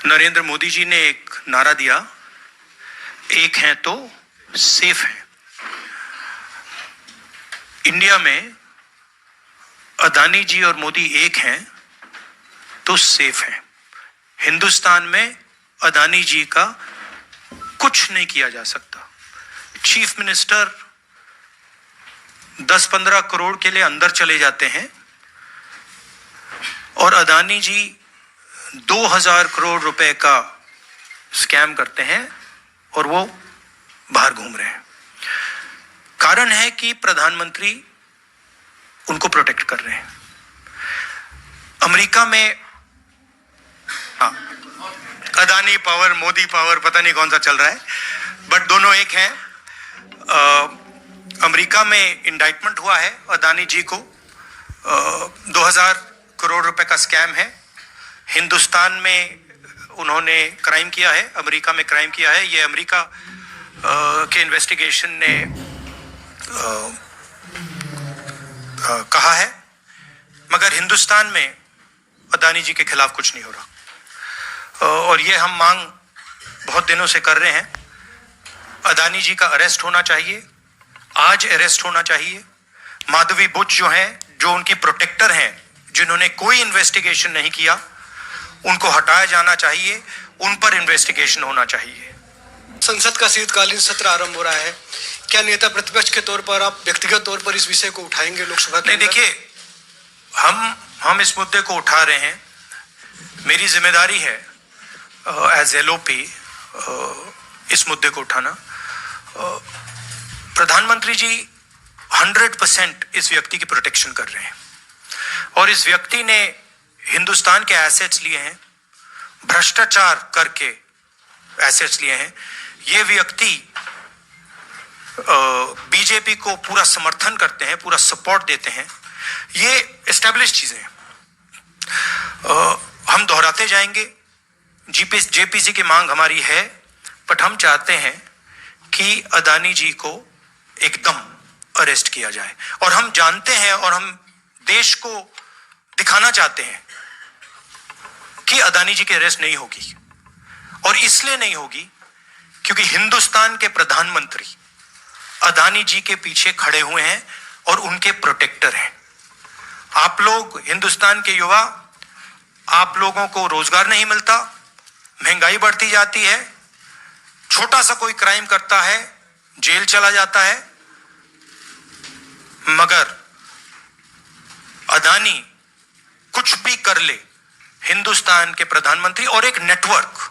नरेंद्र मोदी जी ने एक नारा दिया, एक हैं तो सेफ हैं। इंडिया में अदानी जी और मोदी एक हैं तो सेफ हैं। हिंदुस्तान में अदानी जी का कुछ नहीं किया जा सकता। चीफ मिनिस्टर 10-15 करोड़ के लिए अंदर चले जाते हैं और अदानी जी 2000 करोड़ रुपए का स्कैम करते हैं और वो बाहर घूम रहे हैं। कारण है कि प्रधानमंत्री उनको प्रोटेक्ट कर रहे हैं। अमेरिका में अदानी पावर, मोदी पावर, पता नहीं कौन सा चल रहा है, बट दोनों एक हैं। अमेरिका में इंडाइटमेंट हुआ है अदानी जी को, 2000 करोड़ रुपए का स्कैम है। हिंदुस्तान में उन्होंने क्राइम किया है, अमेरिका में क्राइम किया है। ये अमेरिका के इन्वेस्टिगेशन ने कहा है, मगर हिंदुस्तान में अदानी जी के खिलाफ कुछ नहीं हो रहा और ये हम मांग बहुत दिनों से कर रहे हैं। अदानी जी का अरेस्ट होना चाहिए, आज अरेस्ट होना चाहिए। माधवी बुच जो हैं, जो उनकी प्रोटेक्टर हैं, जिन्होंने कोई इन्वेस्टिगेशन नहीं किया, उनको हटाया जाना चाहिए, उन पर इन्वेस्टिगेशन होना चाहिए। संसद का शीतकालीन सत्र आरंभ हो रहा है, क्या नेता प्रतिपक्ष के तौर पर आप व्यक्तिगत तौर पर इस विषय को उठाएंगे लोकसभा के? नहीं, देखिए, हम इस मुद्दे को उठा रहे हैं। मेरी जिम्मेदारी है एज एलओपी इस मुद्दे को उठाना। प्रधानमंत्री जी 100% इस व्यक्ति की प्रोटेक्शन कर रहे हैं और इस व्यक्ति ने हिंदुस्तान के एसेट्स लिए हैं, भ्रष्टाचार करके एसेट्स लिए हैं। ये व्यक्ति बीजेपी को पूरा समर्थन करते हैं, पूरा सपोर्ट देते हैं। ये एस्टेब्लिश चीजें हैं। हम दोहराते जाएंगे। जेपीसी की मांग हमारी है, बट हम चाहते हैं कि अदानी जी को एकदम अरेस्ट किया जाए और हम जानते हैं और हम देश को दिखाना चाहते हैं कि अदानी जी की अरेस्ट नहीं होगी। और इसलिए नहीं होगी क्योंकि हिंदुस्तान के प्रधानमंत्री अदानी जी के पीछे खड़े हुए हैं और उनके प्रोटेक्टर हैं। आप लोग, हिंदुस्तान के युवा, आप लोगों को रोजगार नहीं मिलता, महंगाई बढ़ती जाती है, छोटा सा कोई क्राइम करता है जेल चला जाता है, मगर अदानी कुछ भी कर ले, हिंदुस्तान के प्रधानमंत्री और एक नेटवर्क,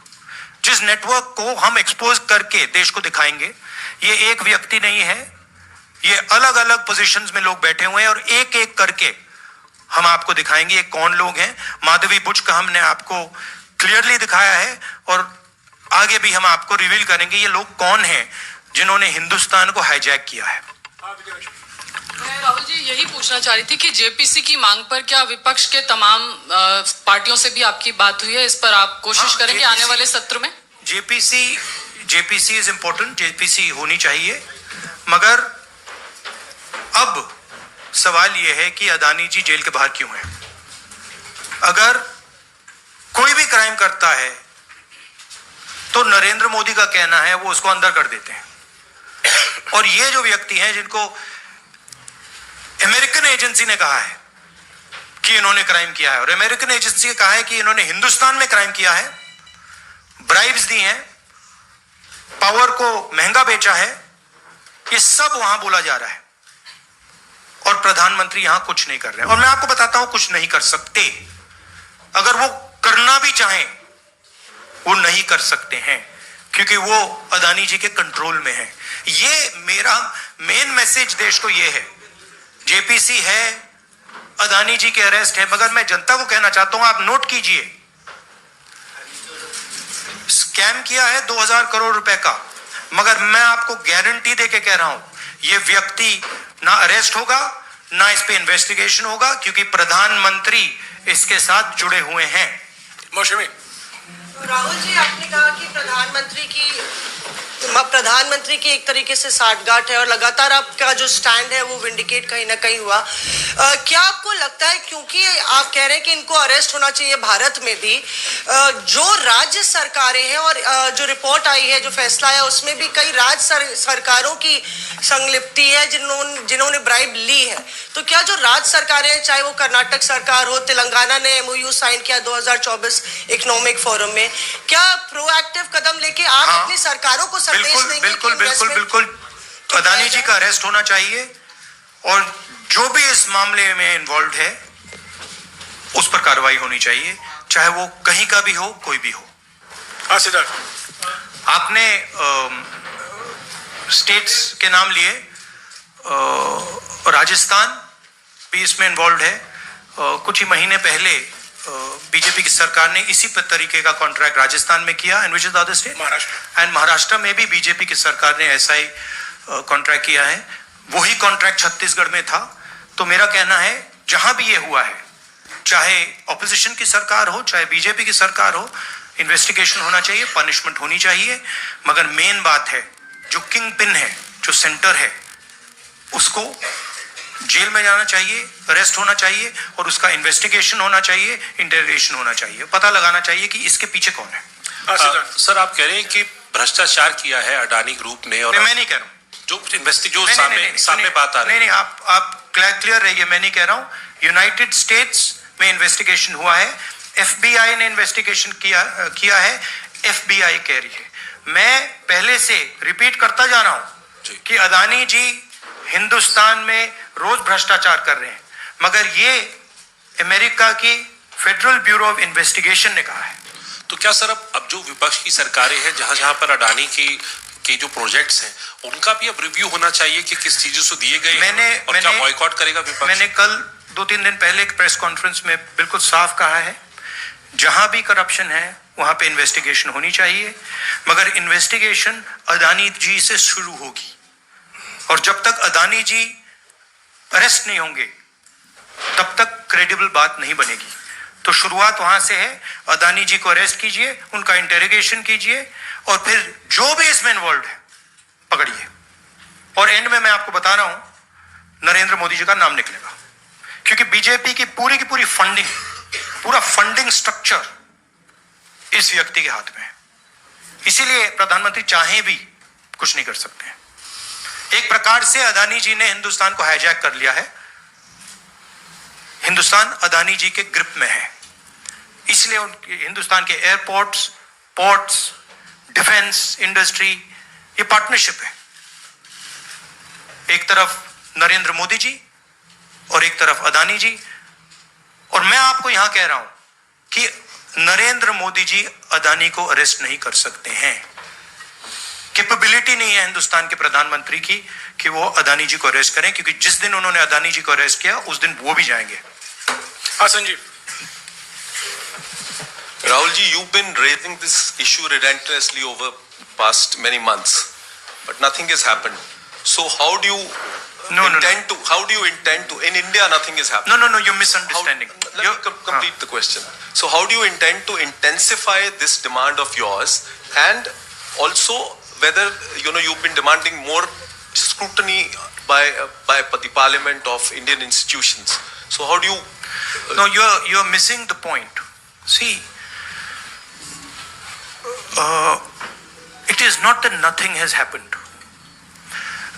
जिस नेटवर्क को हम एक्सपोज करके देश को दिखाएंगे। ये एक व्यक्ति नहीं है, ये अलग अलग पोजीशंस में लोग बैठे हुए हैं और एक एक करके हम आपको दिखाएंगे ये कौन लोग हैं। माधवी बुच का हमने आपको क्लियरली दिखाया है और आगे भी हम आपको रिवील करेंगे ये लोग कौन हैं जिन्होंने हिंदुस्तान को हाईजैक किया है। राहुल जी, यही पूछना चाह रही थी कि जेपीसी की मांग पर क्या विपक्ष के तमाम पार्टियों से भी आपकी बात हुई है? इस पर आप कोशिश करेंगे आने वाले सत्र में? जेपीसी इज इंपॉर्टेंट, जेपीसी होनी चाहिए, मगर अब सवाल यह है कि अदानी जी जेल के बाहर क्यों हैं? अगर कोई भी क्राइम करता है तो नरेंद्र मोदी का कहना है वो उसको अंदर कर देते हैं और ये जो व्यक्ति हैं जिनको अमेरिकन एजेंसी ने कहा है कि इन्होंने क्राइम किया है और अमेरिकन एजेंसी ने कहा है कि इन्होंने हिंदुस्तान में क्राइम किया है, ब्राइब्स दी हैं, पावर को महंगा बेचा है, ये सब वहां बोला जा रहा है और प्रधानमंत्री यहां कुछ नहीं कर रहे हैं। और मैं आपको बताता हूं कुछ नहीं कर सकते। अगर वो करना भी चाहें वो नहीं कर सकते हैं क्योंकि वो अदानी जी के कंट्रोल में है। ये मेरा मेन मैसेज देश को ये है, जेपीसी है, अदानी जी के अरेस्ट है, मगर मैं जनता को कहना चाहता हूं, आप नोट कीजिए, स्कैम किया है 2000 करोड़ रुपए का, मगर मैं आपको गारंटी देके कह रहा हूं ये व्यक्ति ना अरेस्ट होगा ना इस पे इन्वेस्टिगेशन होगा क्योंकि प्रधानमंत्री इसके साथ जुड़े हुए हैं। मौसमी राहुल जी, आपने कहा कि प्रधानमंत्री की एक तरीके से साठगांठ है और लगातार आपका जो स्टैंड है वो विंडिकेट कहीं ना कहीं हुआ। क्या आपको लगता है, क्योंकि आप कह रहे हैं कि इनको अरेस्ट होना चाहिए भारत में भी, जो राज्य सरकारें हैं और जो रिपोर्ट आई है, जो फैसला है, उसमें भी कई राज्य सरकारों की संलिप्ति है जिन्होंने ब्राइब ली है, तो क्या जो राज्य सरकारें हैं, चाहे वो कर्नाटक सरकार हो, तेलंगाना ने MOU साइन किया 2024 इकोनॉमिक फोरम में, क्या प्रोएक्टिव कदम लेके आप अपनी सरकारों को संदेश देंगे? बिल्कुल अदानी जी का अरेस्ट होना चाहिए और जो भी इस मामले में इन्वॉल्व है उस पर कार्रवाई होनी चाहिए, चाहे वो कहीं का भी हो, कोई भी हो। हाँ सिद्धार्थ, आपने स्टेट्स के नाम लिए, राजस्थान भी इसमें इन्वॉल्व है। कुछ ही महीने पहले बीजेपी की सरकार ने इसी तरीके का कॉन्ट्रैक्ट राजस्थान में किया, and which is the other state, Maharashtra. And Maharashtra में भी बीजेपी की सरकार ने ऐसा ही कॉन्ट्रैक्ट किया है। वही कॉन्ट्रैक्ट छत्तीसगढ़ में था। तो मेरा कहना है जहां भी ये हुआ है, चाहे ऑपोजिशन की सरकार हो, चाहे बीजेपी की सरकार हो, इन्वेस्टिगेशन होना चाहिए, पनिशमेंट होनी चाहिए। मगर मेन बात है, जो किंग पिन है, जो सेंटर है, उसको जेल में जाना चाहिए, अरेस्ट होना चाहिए और उसका इन्वेस्टिगेशन होना चाहिए, इंटरोगेशन होना चाहिए, पता लगाना चाहिए कि इसके पीछे कौन है। सर, आप कह रहे हैं कि भ्रष्टाचार किया है अडानी ग्रुप ने, और मैं नहीं कह रहा हूं, जो सामने बात आ रही है। नहीं, आप क्लियर रहिए, मैं नहीं कह रहा हूं। यूनाइटेड स्टेट्स में इन्वेस्टिगेशन हुआ है, FBI ने इन्वेस्टिगेशन किया है, FBI कह रही है। मैं पहले से रिपीट करता जा रहा हूं कि अदानी जी हिंदुस्तान में रोज भ्रष्टाचार कर रहे हैं, मगर ये अमेरिका की फेडरल ब्यूरो ऑफ इन्वेस्टिगेशन ने कहा है। तो क्या सर, अब जो विपक्ष की सरकारें हैं, जहां पर अडानी के जो प्रोजेक्ट्स हैं, उनका भी अब रिव्यू होना चाहिए कि किस चीजों से दिए गए और क्या बॉयकॉट करेगा विपक्ष? मैंने कल 2-3 दिन पहले एक प्रेस कॉन्फ्रेंस में बिल्कुल साफ कहा है, जहां भी करप्शन है वहां पे इन्वेस्टिगेशन होनी चाहिए, मगर इन्वेस्टिगेशन अदानी जी से शुरू होगी और जब तक अदानी जी अरेस्ट नहीं होंगे तब तक क्रेडिबल बात नहीं बनेगी। तो शुरुआत वहां से है, अदानी जी को अरेस्ट कीजिए, उनका इंटेरोगेशन कीजिए और फिर जो भी इसमें इन्वॉल्व है पकड़िए। और एंड में मैं आपको बता रहा हूं, नरेंद्र मोदी जी का नाम निकलेगा, क्योंकि बीजेपी की पूरी फंडिंग, पूरा फंडिंग स्ट्रक्चर इस व्यक्ति के हाथ में है। इसीलिए प्रधानमंत्री चाहे भी कुछ नहीं कर सकते हैं। एक प्रकार से अदानी जी ने हिंदुस्तान को हाईजैक कर लिया है, हिंदुस्तान अदानी जी के ग्रिप में है। इसलिए हिंदुस्तान के एयरपोर्ट्स, पोर्ट्स, डिफेंस इंडस्ट्री, ये पार्टनरशिप है। एक तरफ नरेंद्र मोदी जी और एक तरफ अदानी जी। और मैं आपको यहां कह रहा हूं कि नरेंद्र मोदी जी अदानी को अरेस्ट नहीं कर सकते हैं। कैपेबिलिटी नहीं है हिंदुस्तान के प्रधानमंत्री की कि वो अदानी जी को अरेस्ट करें, क्योंकि जिस दिन उन्होंने अदानी जी को अरेस्ट किया उस दिन वो भी जाएंगे। हाँ Sanjeev. Rahul ji, you've been raising this issue relentlessly over past many months, but nothing has happened. So how do you intend to? In India, nothing is happening. No, you're misunderstanding. Let me complete the question. So how do you intend to intensify this demand of yours, and also whether you've been demanding more scrutiny by the Parliament of Indian institutions? So how do you? No, you're missing the point. See. It is not that nothing has happened.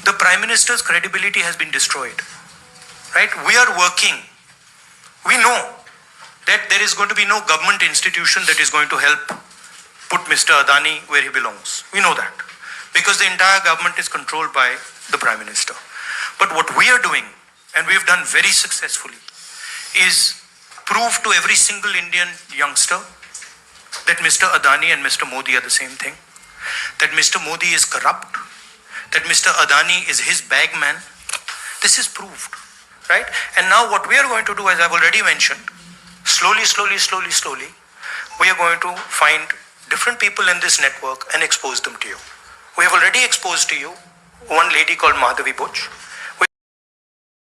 The Prime Minister's credibility has been destroyed. Right? We are working. We know that there is going to be no government institution that is going to help put Mr. Adani where he belongs. We know that. Because the entire government is controlled by the Prime Minister. But what we are doing, and we've done very successfully, is prove to every single Indian youngster that Mr. Adani and Mr. Modi are the same thing, that Mr. Modi is corrupt, that Mr. Adani is his bagman. This is proved, right? And now what we are going to do, as I've already mentioned, slowly, we are going to find different people in this network and expose them to you. We have already exposed to you one lady called Madhavi Buch.